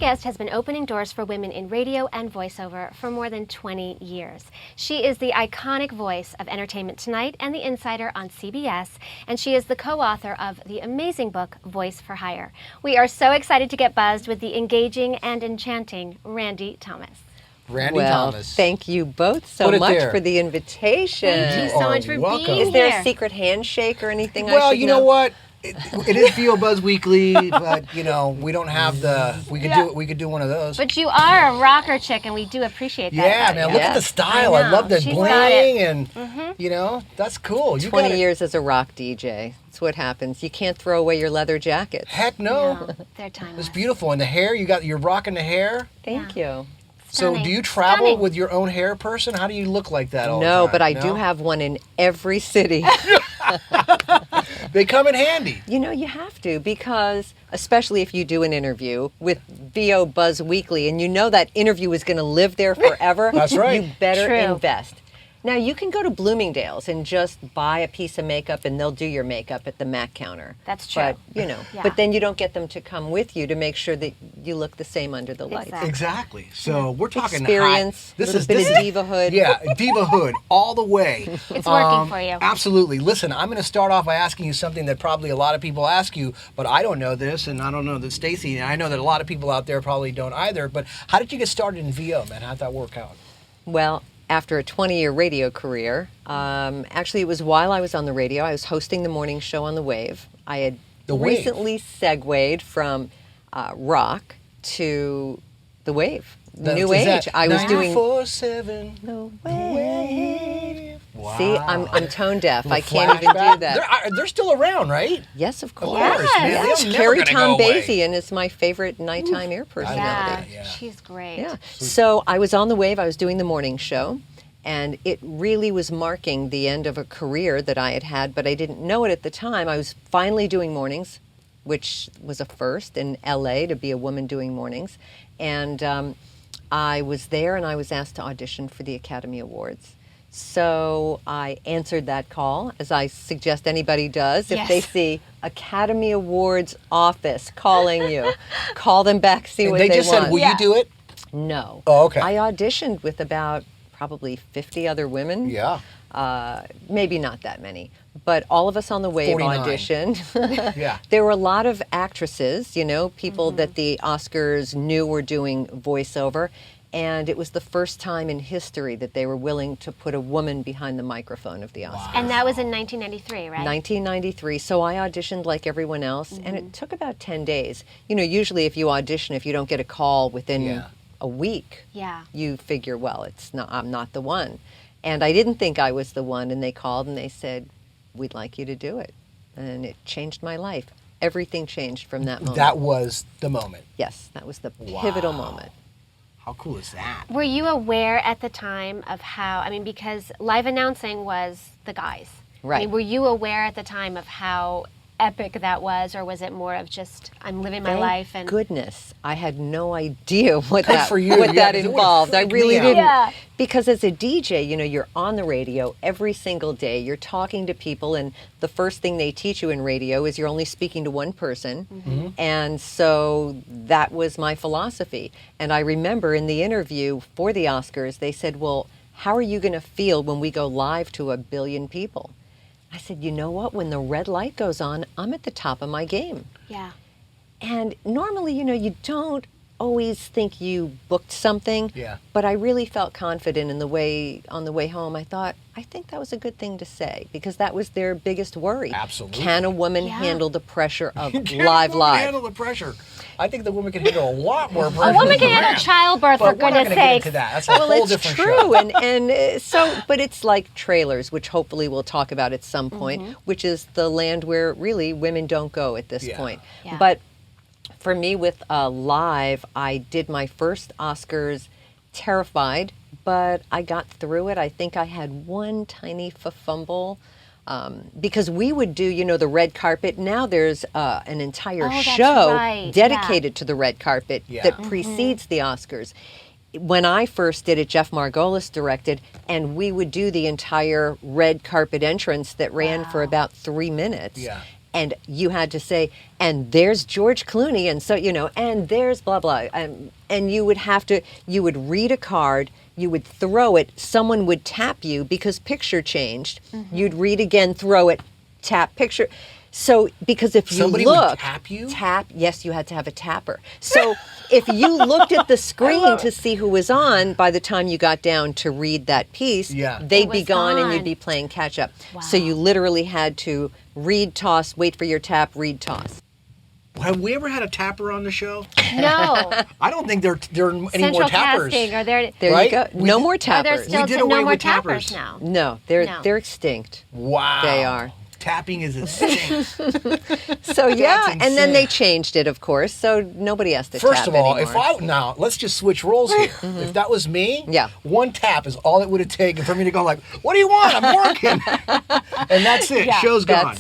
guest has been opening doors for women in radio and voiceover for more than 20 years. She is the iconic voice of Entertainment Tonight and The Insider on CBS, and she is the co-author of the amazing book, Voice for Hire. We are so excited to get buzzed with the engaging and enchanting Randy Thomas. Randy Thomas. Thank you both so much for the invitation. Thank you so much for being here. Is there a secret handshake or anything I should know? Well, you know what? It is VO Buzz Weekly, but you know we don't have the. We could do one of those. But you are a rocker chick, and we do appreciate that. Yeah, man. Look at the style. I love the bling, and you know that's cool. 20 years as a rock DJ. That's what happens. You can't throw away your leather jackets. Heck no. They're timeless. It's beautiful, and the hair. You're rocking the hair. Thank you. So do you travel with your own hair person? How do you look like that all the time? No, but I do have one in every city. They come in handy. You know, you have to, because especially if you do an interview with VO Buzz Weekly and you know that interview is going to live there forever, that's right. You better invest. Now, you can go to Bloomingdale's and just buy a piece of makeup and they'll do your makeup at the MAC counter. That's true. But, you know, but then you don't get them to come with you to make sure that you look the same under the lights. Exactly. So we're talking experience, a little bit of diva-hood. Yeah, diva-hood all the way. It's working for you. Absolutely. Listen, I'm going to start off by asking you something that probably a lot of people ask you, but I don't know this, and I don't know that Stacey, and I know that a lot of people out there probably don't either, but how did you get started in VO, man? How did that work out? Well, after a 20-year radio career, actually it was while I was on the radio. I was hosting the morning show on the Wave. I had recently segued from rock to the Wave, new age. I was doing 94.7 The Wave. Wow. See, I'm tone deaf. I can't even do that. They're still around, right? Yes, of course. Yes. Carrie Tom Bazian is my favorite nighttime air personality. Yeah, she's great. Yeah. So I was on the Wave. I was doing the morning show, and it really was marking the end of a career that I had had, but I didn't know it at the time. I was finally doing mornings, which was a first in LA to be a woman doing mornings, and I was there and I was asked to audition for the Academy Awards. So I answered that call, as I suggest anybody does. If they see Academy Awards office calling you, call them back, see what they want. They just said, will you do it? No. Oh, okay. I auditioned with about probably 50 other women. Yeah. Maybe not that many. But all of us on the Wave 49. auditioned. Yeah. There were a lot of actresses, you know, people that the Oscars knew were doing voiceover. And it was the first time in history that they were willing to put a woman behind the microphone of the Oscars. Wow. And that was in 1993, right? 1993. So I auditioned like everyone else, and it took about 10 days. You know, usually if you audition, if you don't get a call within a week, you figure, well, I'm not the one. And I didn't think I was the one, and they called and they said, we'd like you to do it. And it changed my life. Everything changed from that moment. That was the moment. Yes, that was the pivotal moment. How cool is that? Were you aware at the time of how, because live announcing was the guys. Right. Were you aware at the time of how epic that was, or was it more of just, I'm living my life? And goodness, I had no idea what Good that, for you. what that involved. I really didn't. Yeah. Because as a DJ, you know, you're on the radio every single day. You're talking to people, and the first thing they teach you in radio is you're only speaking to one person. And so that was my philosophy. And I remember in the interview for the Oscars, they said, well, how are you going to feel when we go live to 1 billion people? I said, you know what? When the red light goes on, I'm at the top of my game. Yeah. And normally, you know, you don't always think you booked something. Yeah. But I really felt confident on the way home. I thought, I think that was a good thing to say, because that was their biggest worry. Absolutely. Can a woman handle the pressure of live? Can a woman handle the pressure? I think the woman can handle a lot more pressure. A woman can handle childbirth, for goodness sake. Get into that. That's a whole different show. and so, but it's like trailers, which hopefully we'll talk about at some point, which is the land where really women don't go at this point. Yeah. But for me, with live, I did my first Oscars terrified, but I got through it. I think I had one tiny fumble. Because we would do, you know, the red carpet. Now there's an entire show dedicated to the red carpet that precedes the Oscars. When I first did it, Jeff Margolis directed, and we would do the entire red carpet entrance that ran for about 3 minutes. Yeah. and you had to say, and there's George Clooney, and so, and there's blah, blah. And you would read a card, you would throw it, someone would tap you because picture changed. Mm-hmm. You'd read again, throw it, tap, picture. So, because if you Somebody would tap you? Yes, you had to have a tapper. So, if you looked at the screen to see who was on, by the time you got down to read that piece, they'd be gone and you'd be playing catch up. Wow. So, you literally had to read, toss, wait for your tap, read, toss. Have we ever had a tapper on the show? No. I don't think there are any Central more tappers. Casting, are there There you go. No more tappers. Are there still We did away no more with tappers tappers. now? No, they're extinct. Wow. They are. Tapping is extinct. So yeah, That's and then they insane. changed it, of course, so nobody has to First tap of all, anymore. now let's just switch roles here. If that was me, one tap is all it would have taken for me to go like, "What do you want? I'm working," and that's it. Show's gone.